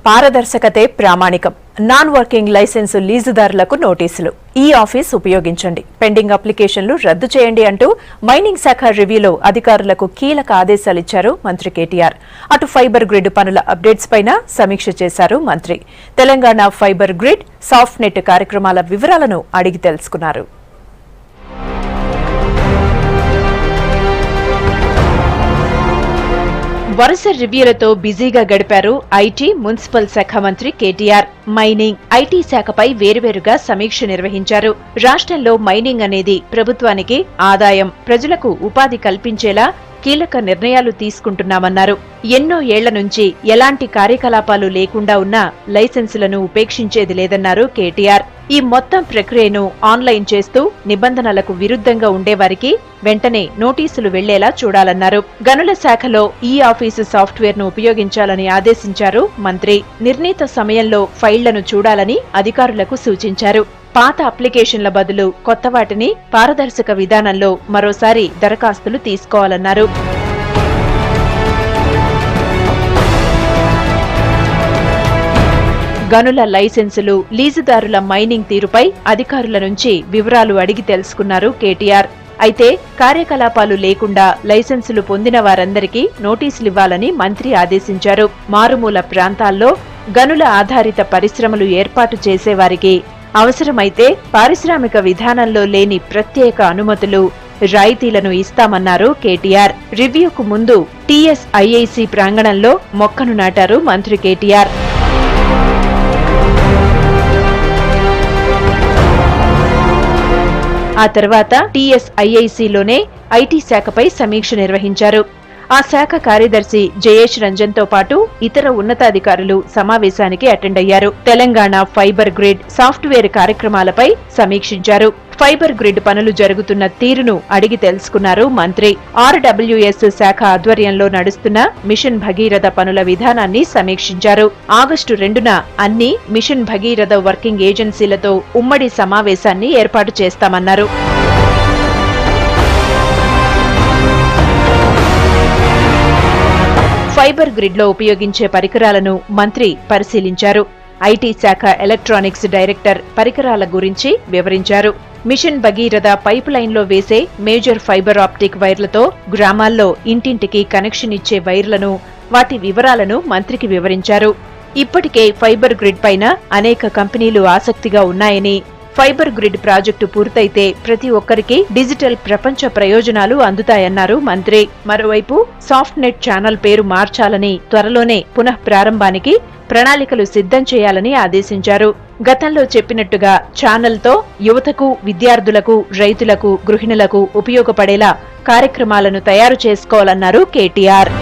పారదర్శకతే ప్రామాణికం. Non working licence లీజుదారులకు నోటీసులు. ఈ ఆఫీస్ ఉపయోగించండి, పెండింగ్ అప్లికేషన్లు రద్దు చేయండి అంటూ మైనింగ్ శాఖ రివ్యూలో అధికారులకు కీలక ఆదేశాలిచ్చారు మంత్రి కేటీఆర్. అటు ఫైబర్ గ్రిడ్ పనుల అప్డేట్స్ పైన సమీక్ష చేశారు మంత్రి. Telangana fibre grid, soft net కార్యక్రమాల వివరాలను అడిగి తెలుసుకున్నారు. వరుస రివ్యూలతో బిజీగా గడిపారు ఐటీ, మున్సిపల్ శాఖ మంత్రి కేటీఆర్. మైనింగ్, ఐటీ శాఖపై వేరువేరుగా సమీక్ష నిర్వహించారు. రాష్ట్రంలో మైనింగ్ అనేది ప్రభుత్వానికి ఆదాయం, ప్రజలకు ఉపాధి కల్పించేలా కీలక నిర్ణయాలు తీసుకుంటున్నామన్నారు. ఎన్నో ఏళ్ల నుంచి ఎలాంటి కార్యకలాపాలు లేకుండా ఉన్న లైసెన్సులను ఉపేక్షించేది లేదన్నారు కేటీఆర్. ఈ మొత్తం ప్రక్రియను ఆన్లైన్ చేస్తూ నిబంధనలకు విరుద్ధంగా ఉండేవారికి వెంటనే నోటీసులు వెళ్లేలా చూడాలన్నారు. గనుల శాఖలో ఈ ఆఫీసు సాఫ్ట్వేర్ ను ఉపయోగించాలని ఆదేశించారు మంత్రి. నిర్ణీత సమయంలో ఫైళ్లను చూడాలని అధికారులకు సూచించారు. పాత అప్లికేషన్ల బదులు కొత్త వాటిని పారదర్శక విధానంలో మరోసారి దరఖాస్తులు తీసుకోవాలన్నారు. గనుల లైసెన్సులు, లీజుదారుల మైనింగ్ తీరుపై అధికారుల నుంచి వివరాలు అడిగి తెలుసుకున్నారు కేటీఆర్. అయితే కార్యకలాపాలు లేకుండా లైసెన్సులు పొందిన వారందరికీ నోటీసులివ్వాలని మంత్రి ఆదేశించారు. మారుమూల ప్రాంతాల్లో గనుల ఆధారిత పరిశ్రమలు ఏర్పాటు చేసేవారికి అవసరమైతే పారిశ్రామిక విధానంలో లేని ప్రత్యేక అనుమతులు, రాయితీలను ఇస్తామన్నారు కేటీఆర్. రివ్యూకు ముందు టీఎస్ఐఐసి ప్రాంగణంలో మొక్కను నాటారు మంత్రి కేటీఆర్. ఆ తర్వాత టీఎస్ఐఐసిలోనే ఐటీ శాఖపై సమీక్ష నిర్వహించారు. ఆ శాఖ కార్యదర్శి జయేష్ రంజన్ తో పాటు ఇతర ఉన్నతాధికారులు సమావేశానికి అటెండ్ అయ్యారు. తెలంగాణ ఫైబర్ గ్రిడ్, సాఫ్ట్వేర్ కార్యక్రమాలపై సమీక్షించారు. ఫైబర్ గ్రిడ్ పనులు జరుగుతున్న తీరును అడిగి తెలుసుకున్నారు మంత్రి. ఆర్డబ్ల్యూఎస్ శాఖ ఆధ్వర్యంలో నడుస్తున్న మిషన్ భగీరథ పనుల విధానాన్ని సమీక్షించారు. ఆగస్టు 2న అన్ని మిషన్ భగీరథ వర్కింగ్ ఏజెన్సీలతో ఉమ్మడి సమావేశాన్ని ఏర్పాటు చేస్తామన్నారు. ఫైబర్ గ్రిడ్ లో ఉపయోగించే పరికరాలను మంత్రి పరిశీలించారు. ఐటీ శాఖ ఎలక్ట్రానిక్స్ డైరెక్టర్ పరికరాల గురించి వివరించారు. మిషన్ భగీరథ పైప్ లైన్ లో వేసే మేజర్ ఫైబర్ ఆప్టిక్ వైర్లతో గ్రామాల్లో ఇంటింటికి కనెక్షన్ ఇచ్చే వైర్లను, వాటి వివరాలను మంత్రికి వివరించారు. ఇప్పటికే ఫైబర్ గ్రిడ్ పైన అనేక కంపెనీలు ఆసక్తిగా ఉన్నాయని, ఫైబర్ గ్రిడ్ ప్రాజెక్టు పూర్తయితే ప్రతి ఒక్కరికి డిజిటల్ ప్రపంచ ప్రయోజనాలు అందుతాయన్నారు మంత్రి. మరోవైపు సాఫ్ట్ నెట్ ఛానల్ పేరు మార్చాలని, త్వరలోనే పునః ప్రారంభానికి ప్రణాళికలు సిద్ధం చేయాలని ఆదేశించారు. గతంలో చెప్పినట్టుగా ఛానల్తో యువతకు, విద్యార్థులకు, రైతులకు, గృహిణులకు ఉపయోగపడేలా కార్యక్రమాలను తయారు చేసుకోవాలన్నారు కేటీఆర్.